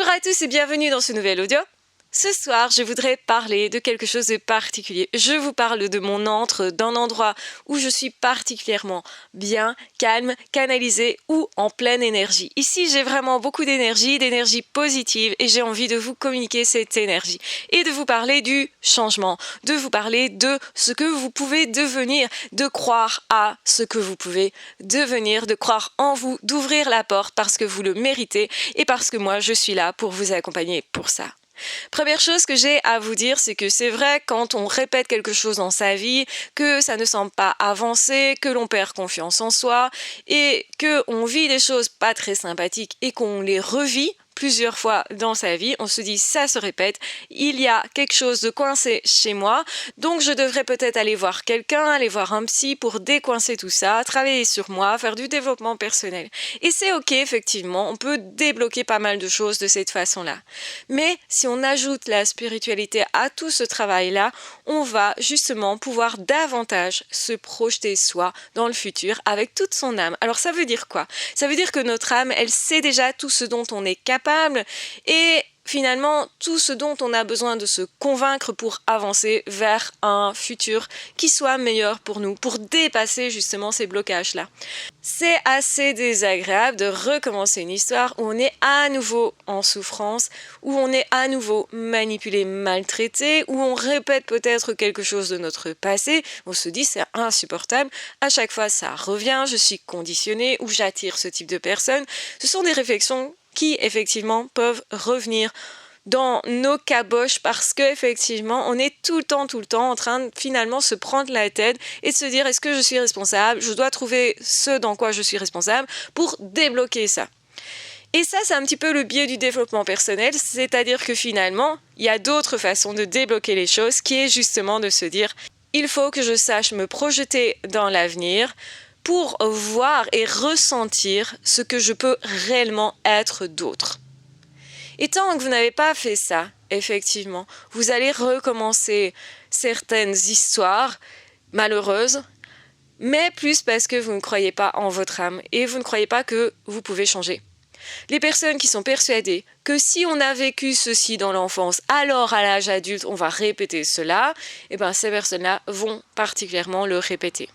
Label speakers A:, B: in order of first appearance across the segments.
A: Bonjour à tous et bienvenue dans ce nouvel audio. Ce soir, je voudrais parler de quelque chose de particulier. Je vous parle de mon antre, d'un endroit où je suis particulièrement bien, calme, canalisée ou en pleine énergie. Ici, j'ai vraiment beaucoup d'énergie positive et j'ai envie de vous communiquer cette énergie et de vous parler du changement, de vous parler de ce que vous pouvez devenir, de croire à ce que vous pouvez devenir, de croire en vous, d'ouvrir la porte parce que vous le méritez et parce que moi, je suis là pour vous accompagner pour ça. Première chose que j'ai à vous dire, c'est que c'est vrai quand on répète quelque chose dans sa vie, que ça ne semble pas avancer, que l'on perd confiance en soi et qu'on vit des choses pas très sympathiques et qu'on les revit plusieurs fois dans sa vie, on se dit ça se répète, il y a quelque chose de coincé chez moi, donc je devrais peut-être aller voir quelqu'un, aller voir un psy pour décoincer tout ça, travailler sur moi, faire du développement personnel. Et c'est ok, effectivement, on peut débloquer pas mal de choses de cette façon-là. Mais si on ajoute la spiritualité à tout ce travail-là, on va justement pouvoir davantage se projeter soi dans le futur avec toute son âme. Alors ça veut dire quoi? Ça veut dire que notre âme, elle sait déjà tout ce dont on est capable et finalement tout ce dont on a besoin de se convaincre pour avancer vers un futur qui soit meilleur pour nous, pour dépasser justement ces blocages-là. C'est assez désagréable de recommencer une histoire où on est à nouveau en souffrance, où on est à nouveau manipulé, maltraité, où on répète peut-être quelque chose de notre passé, on se dit c'est insupportable, à chaque fois ça revient, je suis conditionné ou j'attire ce type de personnes. Ce sont des réflexions qui effectivement peuvent revenir dans nos caboches parce qu'effectivement on est tout le temps en train de finalement se prendre la tête et de se dire est-ce que je suis responsable, je dois trouver ce dans quoi je suis responsable pour débloquer ça. Et ça, c'est un petit peu le biais du développement personnel, c'est-à-dire que finalement, il y a d'autres façons de débloquer les choses qui est justement de se dire il faut que je sache me projeter dans l'avenir pour voir et ressentir ce que je peux réellement être d'autre. Et tant que vous n'avez pas fait ça, effectivement, vous allez recommencer certaines histoires malheureuses, mais plus parce que vous ne croyez pas en votre âme et vous ne croyez pas que vous pouvez changer. Les personnes qui sont persuadées que si on a vécu ceci dans l'enfance, alors à l'âge adulte, on va répéter cela, et bien ces personnes-là vont particulièrement le répéter.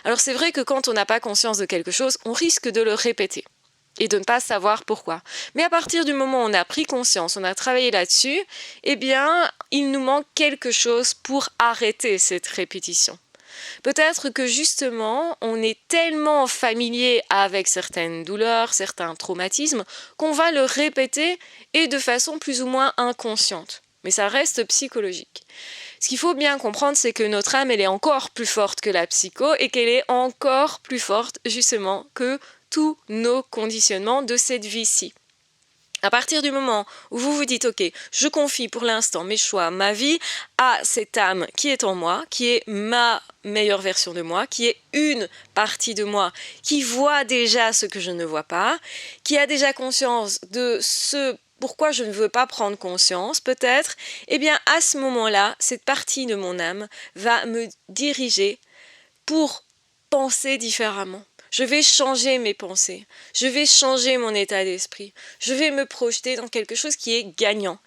A: Alors c'est vrai que quand on n'a pas conscience de quelque chose, on risque de le répéter et de ne pas savoir pourquoi. Mais à partir du moment où on a pris conscience, on a travaillé là-dessus, eh bien, il nous manque quelque chose pour arrêter cette répétition. Peut-être que justement, on est tellement familier avec certaines douleurs, certains traumatismes, qu'on va le répéter et de façon plus ou moins inconsciente. Mais ça reste psychologique. Ce qu'il faut bien comprendre, c'est que notre âme, elle est encore plus forte que la psycho et qu'elle est encore plus forte, justement, que tous nos conditionnements de cette vie-ci. À partir du moment où vous vous dites « Ok, je confie pour l'instant mes choix, ma vie à cette âme qui est en moi, qui est ma meilleure version de moi, qui est une partie de moi, qui voit déjà ce que je ne vois pas, qui a déjà conscience de ce pourquoi je ne veux pas prendre conscience, peut-être, eh bien à ce moment-là, cette partie de mon âme va me diriger pour penser différemment. Je vais changer mes pensées, je vais changer mon état d'esprit, je vais me projeter dans quelque chose qui est gagnant.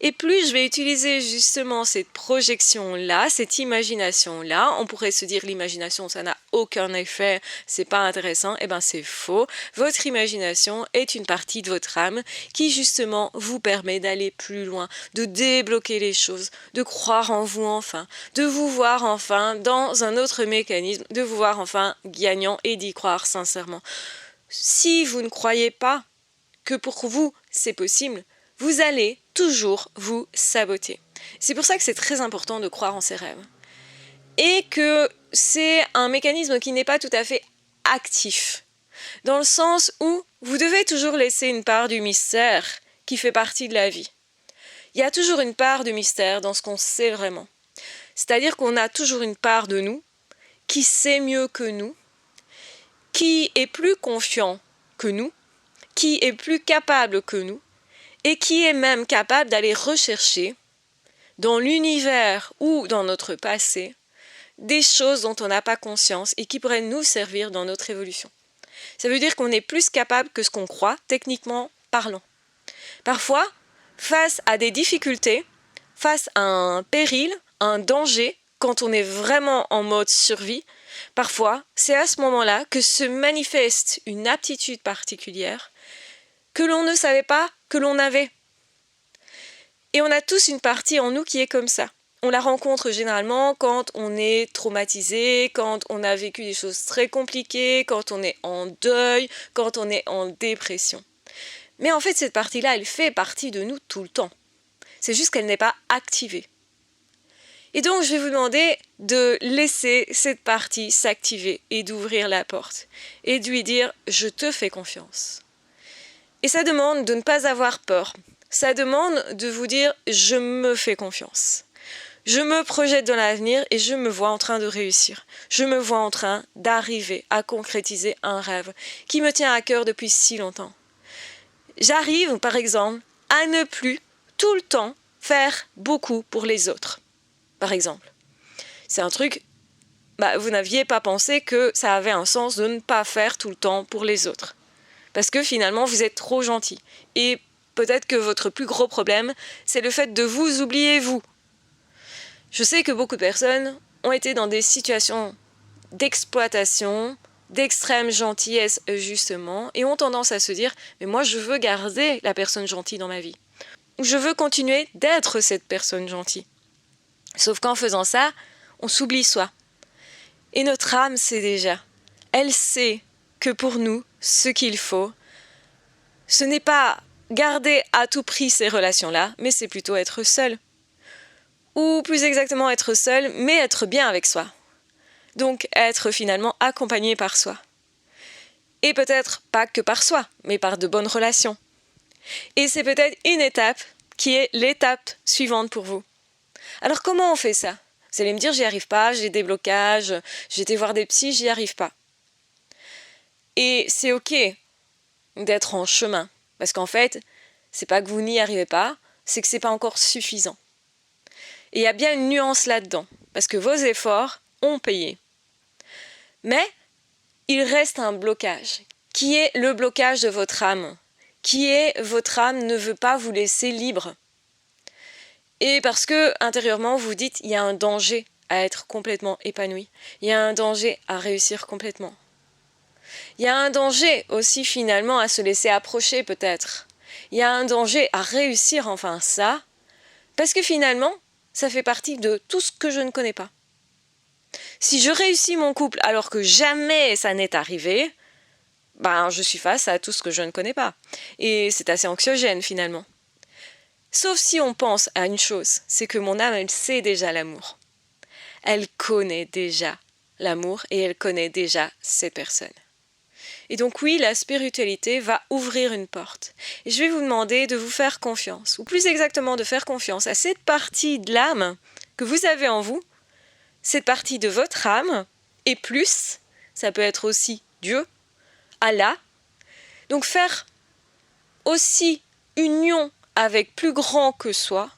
A: Et plus je vais utiliser justement cette projection-là, cette imagination-là, on pourrait se dire l'imagination ça n'a aucun effet, c'est pas intéressant, eh bien c'est faux. Votre imagination est une partie de votre âme qui justement vous permet d'aller plus loin, de débloquer les choses, de croire en vous enfin, de vous voir enfin dans un autre mécanisme, de vous voir enfin gagnant et d'y croire sincèrement. Si vous ne croyez pas que pour vous c'est possible, vous allez toujours vous saboter. C'est pour ça que c'est très important de croire en ses rêves. Et que c'est un mécanisme qui n'est pas tout à fait actif. Dans le sens où vous devez toujours laisser une part du mystère qui fait partie de la vie. Il y a toujours une part de mystère dans ce qu'on sait vraiment. C'est-à-dire qu'on a toujours une part de nous qui sait mieux que nous, qui est plus confiant que nous, qui est plus capable que nous, et qui est même capable d'aller rechercher dans l'univers ou dans notre passé des choses dont on n'a pas conscience et qui pourraient nous servir dans notre évolution. Ça veut dire qu'on est plus capable que ce qu'on croit, techniquement parlant. Parfois, face à des difficultés, face à un péril, un danger, quand on est vraiment en mode survie, parfois, c'est à ce moment-là que se manifeste une aptitude particulière que l'on ne savait pas que l'on avait. Et on a tous une partie en nous qui est comme ça. On la rencontre généralement quand on est traumatisé, quand on a vécu des choses très compliquées, quand on est en deuil, quand on est en dépression. Mais en fait, cette partie-là, elle fait partie de nous tout le temps. C'est juste qu'elle n'est pas activée. Et donc, je vais vous demander de laisser cette partie s'activer et d'ouvrir la porte et de lui dire « je te fais confiance ». Et ça demande de ne pas avoir peur. Ça demande de vous dire « je me fais confiance ». Je me projette dans l'avenir et je me vois en train de réussir. Je me vois en train d'arriver à concrétiser un rêve qui me tient à cœur depuis si longtemps. J'arrive, par exemple, à ne plus tout le temps faire beaucoup pour les autres. Par exemple, c'est un truc, vous n'aviez pas pensé que ça avait un sens de ne pas faire tout le temps pour les autres. Parce que finalement, vous êtes trop gentil. Et peut-être que votre plus gros problème, c'est le fait de vous oublier vous. Je sais que beaucoup de personnes ont été dans des situations d'exploitation, d'extrême gentillesse justement, et ont tendance à se dire « mais moi je veux garder la personne gentille dans ma vie ». Ou je veux continuer d'être cette personne gentille. Sauf qu'en faisant ça, on s'oublie soi. Et notre âme sait déjà. Elle sait que pour nous, ce qu'il faut, ce n'est pas garder à tout prix ces relations-là, mais c'est plutôt être seul. Ou plus exactement être seul, mais être bien avec soi. Donc être finalement accompagné par soi. Et peut-être pas que par soi, mais par de bonnes relations. Et c'est peut-être une étape qui est l'étape suivante pour vous. Alors comment on fait ça ? Vous allez me dire, j'y arrive pas, j'ai des blocages, j'ai été voir des psys, j'y arrive pas. Et c'est ok d'être en chemin. Parce qu'en fait, c'est pas que vous n'y arrivez pas, c'est que c'est pas encore suffisant. Et il y a bien une nuance là-dedans, parce que vos efforts ont payé. Mais il reste un blocage, qui est le blocage de votre âme, qui est votre âme ne veut pas vous laisser libre. Et parce que intérieurement vous dites il y a un danger à être complètement épanoui, il y a un danger à réussir complètement. Il y a un danger aussi finalement à se laisser approcher peut-être. Il y a un danger à réussir enfin ça, parce que finalement ça fait partie de tout ce que je ne connais pas. Si je réussis mon couple alors que jamais ça n'est arrivé, je suis face à tout ce que je ne connais pas. Et c'est assez anxiogène finalement. Sauf si on pense à une chose, c'est que mon âme, elle sait déjà l'amour. Elle connaît déjà l'amour et elle connaît déjà cette personne. Et donc oui, la spiritualité va ouvrir une porte. Et je vais vous demander de vous faire confiance, ou plus exactement de faire confiance à cette partie de l'âme que vous avez en vous, cette partie de votre âme, et plus, ça peut être aussi Dieu, Allah. Donc faire aussi union avec plus grand que soi,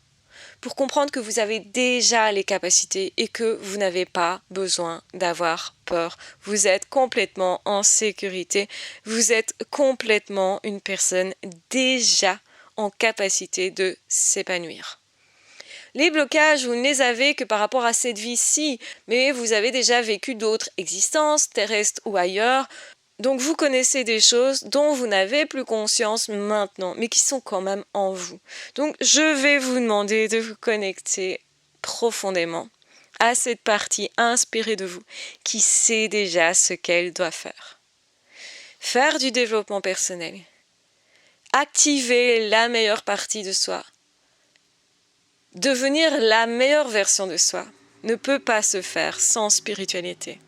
A: pour comprendre que vous avez déjà les capacités et que vous n'avez pas besoin d'avoir peur. Vous êtes complètement en sécurité, vous êtes complètement une personne déjà en capacité de s'épanouir. Les blocages, vous ne les avez que par rapport à cette vie-ci, mais vous avez déjà vécu d'autres existences, terrestres ou ailleurs. Donc vous connaissez des choses dont vous n'avez plus conscience maintenant, mais qui sont quand même en vous. Donc je vais vous demander de vous connecter profondément à cette partie inspirée de vous, qui sait déjà ce qu'elle doit faire. Faire du développement personnel. Activer la meilleure partie de soi. Devenir la meilleure version de soi ne peut pas se faire sans spiritualité.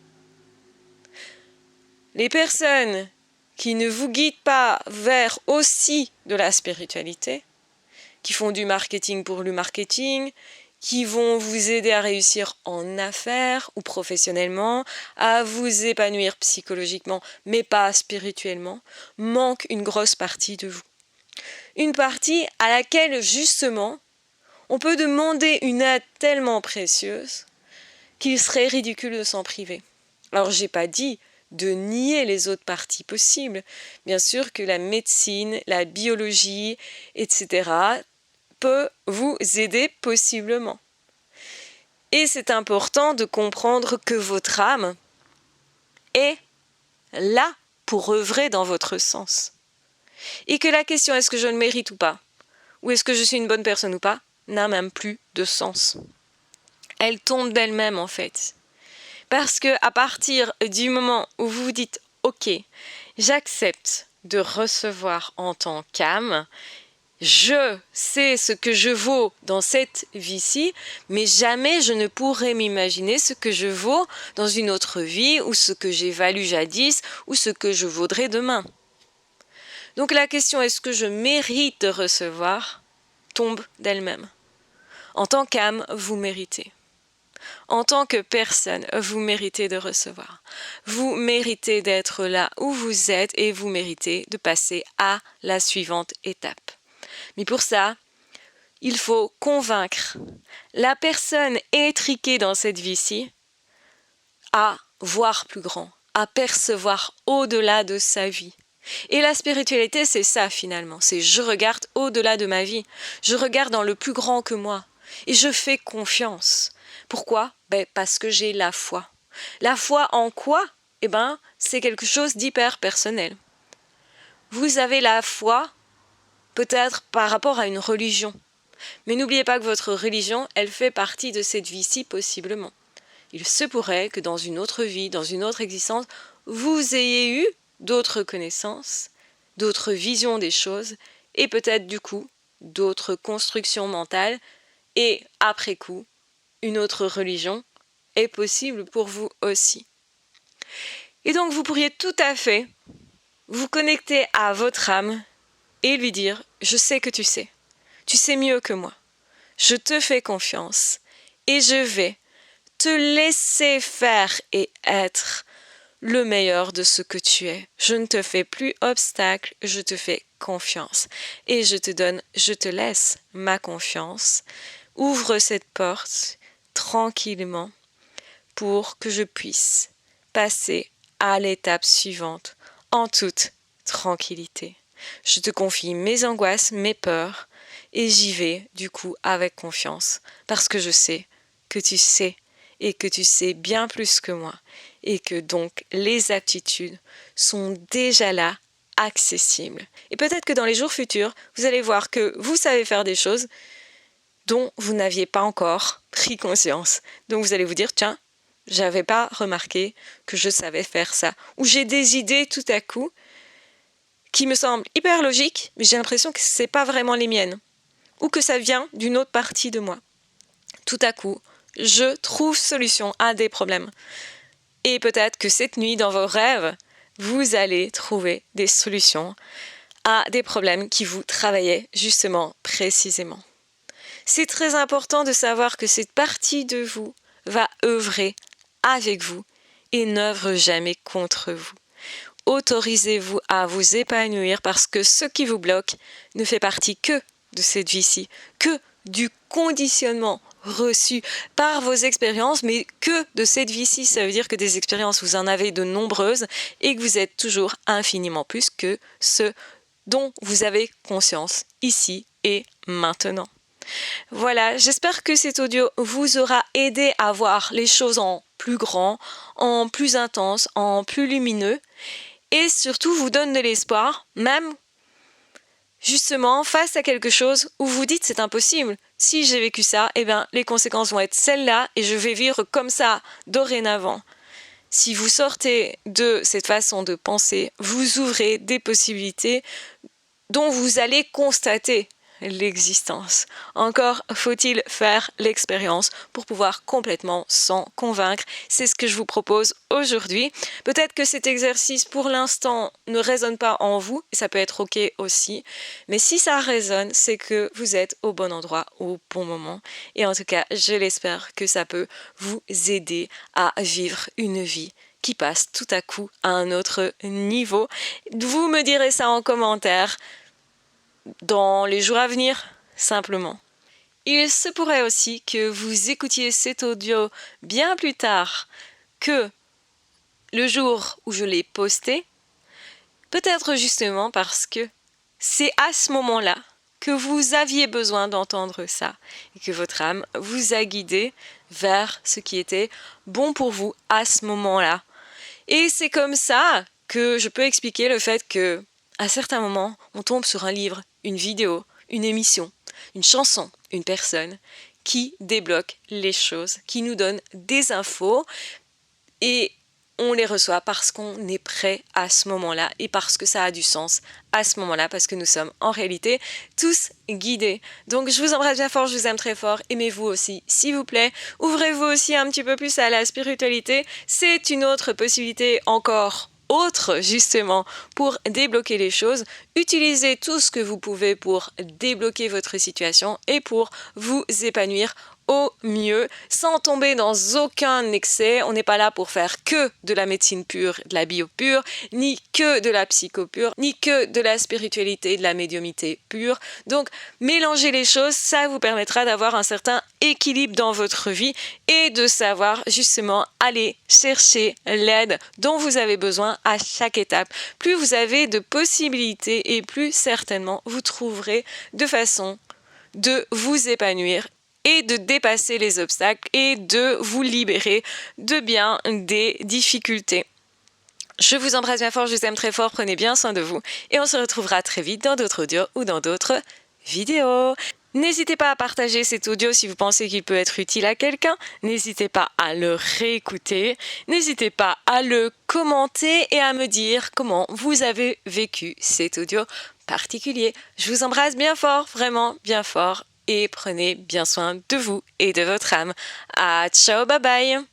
A: Les personnes qui ne vous guident pas vers aussi de la spiritualité, qui font du marketing pour le marketing, qui vont vous aider à réussir en affaires ou professionnellement, à vous épanouir psychologiquement, mais pas spirituellement, manquent une grosse partie de vous. Une partie à laquelle, justement, on peut demander une aide tellement précieuse qu'il serait ridicule de s'en priver. Alors, j'ai pas dit de nier les autres parties possibles. Bien sûr que la médecine, la biologie, etc. peut vous aider possiblement. Et c'est important de comprendre que votre âme est là pour œuvrer dans votre sens. Et que la question est-ce que je le mérite ou pas, ou est-ce que je suis une bonne personne ou pas, n'a même plus de sens. Elle tombe d'elle-même en fait. Parce que à partir du moment où vous vous dites « Ok, j'accepte de recevoir en tant qu'âme, je sais ce que je vaux dans cette vie-ci, mais jamais je ne pourrais m'imaginer ce que je vaux dans une autre vie, ou ce que j'ai valu jadis, ou ce que je vaudrai demain. » Donc la question est-ce que je mérite de recevoir tombe d'elle-même. En tant qu'âme, vous méritez. En tant que personne, vous méritez de recevoir. Vous méritez d'être là où vous êtes et vous méritez de passer à la suivante étape. Mais pour ça, il faut convaincre la personne étriquée dans cette vie-ci à voir plus grand, à percevoir au-delà de sa vie. Et la spiritualité, c'est ça finalement, c'est je regarde au-delà de ma vie, je regarde dans le plus grand que moi, et je fais confiance. Pourquoi ? Parce que j'ai la foi. La foi en quoi ? C'est quelque chose d'hyper personnel. Vous avez la foi, peut-être par rapport à une religion, mais n'oubliez pas que votre religion, elle fait partie de cette vie-ci possiblement. Il se pourrait que dans une autre vie, dans une autre existence, vous ayez eu d'autres connaissances, d'autres visions des choses, et peut-être du coup, d'autres constructions mentales, et après coup, une autre religion est possible pour vous aussi. Et donc vous pourriez tout à fait vous connecter à votre âme et lui dire « Je sais que tu sais mieux que moi, je te fais confiance, et je vais te laisser faire et être le meilleur de ce que tu es. Je ne te fais plus obstacle, je te fais confiance. Et je te laisse ma confiance. Ouvre cette porte tranquillement pour que je puisse passer à l'étape suivante en toute tranquillité. Je te confie mes angoisses, mes peurs, et j'y vais du coup avec confiance parce que je sais que tu sais et que tu sais bien plus que moi et que donc les aptitudes sont déjà là, accessibles. Et peut-être que dans les jours futurs, vous allez voir que vous savez faire des choses dont vous n'aviez pas encore pris conscience. Donc vous allez vous dire, tiens, j'avais pas remarqué que je savais faire ça. Ou j'ai des idées tout à coup qui me semblent hyper logiques, mais j'ai l'impression que c'est pas vraiment les miennes. Ou que ça vient d'une autre partie de moi. Tout à coup, je trouve solution à des problèmes. Et peut-être que cette nuit, dans vos rêves, vous allez trouver des solutions à des problèmes qui vous travaillaient justement précisément. C'est très important de savoir que cette partie de vous va œuvrer avec vous et n'œuvre jamais contre vous. Autorisez-vous à vous épanouir parce que ce qui vous bloque ne fait partie que de cette vie-ci, que du conditionnement reçu par vos expériences, mais que de cette vie-ci. Ça veut dire que des expériences, vous en avez de nombreuses et que vous êtes toujours infiniment plus que ce dont vous avez conscience ici et maintenant. Voilà, j'espère que cet audio vous aura aidé à voir les choses en plus grand, en plus intense, en plus lumineux et surtout vous donne de l'espoir, même justement face à quelque chose où vous dites c'est impossible. Si j'ai vécu ça, les conséquences vont être celles-là et je vais vivre comme ça dorénavant. Si vous sortez de cette façon de penser, vous ouvrez des possibilités dont vous allez constater l'existence. Encore faut-il faire l'expérience pour pouvoir complètement s'en convaincre. C'est ce que je vous propose aujourd'hui. Peut-être que cet exercice pour l'instant ne résonne pas en vous, et ça peut être ok aussi, mais si ça résonne, c'est que vous êtes au bon endroit au bon moment. Et en tout cas, je l'espère que ça peut vous aider à vivre une vie qui passe tout à coup à un autre niveau. Vous me direz ça en commentaire dans les jours à venir, simplement. Il se pourrait aussi que vous écoutiez cet audio bien plus tard que le jour où je l'ai posté, peut-être justement parce que c'est à ce moment-là que vous aviez besoin d'entendre ça et que votre âme vous a guidé vers ce qui était bon pour vous à ce moment-là. Et c'est comme ça que je peux expliquer le fait que, à certains moments, on tombe sur un livre, une vidéo, une émission, une chanson, une personne qui débloque les choses, qui nous donne des infos et on les reçoit parce qu'on est prêt à ce moment-là et parce que ça a du sens à ce moment-là, parce que nous sommes en réalité tous guidés. Donc je vous embrasse bien fort, je vous aime très fort, aimez-vous aussi s'il vous plaît, ouvrez-vous aussi un petit peu plus à la spiritualité, c'est une autre possibilité encore autre justement pour débloquer les choses. Utilisez tout ce que vous pouvez pour débloquer votre situation et pour vous épanouir au mieux, sans tomber dans aucun excès. On n'est pas là pour faire que de la médecine pure, de la bio pure, ni que de la psycho pure, ni que de la spiritualité, de la médiumité pure. Donc, mélangez les choses, ça vous permettra d'avoir un certain équilibre dans votre vie et de savoir justement aller chercher l'aide dont vous avez besoin à chaque étape. Plus vous avez de possibilités et plus certainement vous trouverez de façon de vous épanouir et de dépasser les obstacles et de vous libérer de bien des difficultés. Je vous embrasse bien fort, je vous aime très fort, prenez bien soin de vous et on se retrouvera très vite dans d'autres audios ou dans d'autres vidéos. N'hésitez pas à partager cet audio si vous pensez qu'il peut être utile à quelqu'un. N'hésitez pas à le réécouter. N'hésitez pas à le commenter et à me dire comment vous avez vécu cet audio particulier. Je vous embrasse bien fort, vraiment bien fort. Et prenez bien soin de vous et de votre âme. Ciao, bye bye!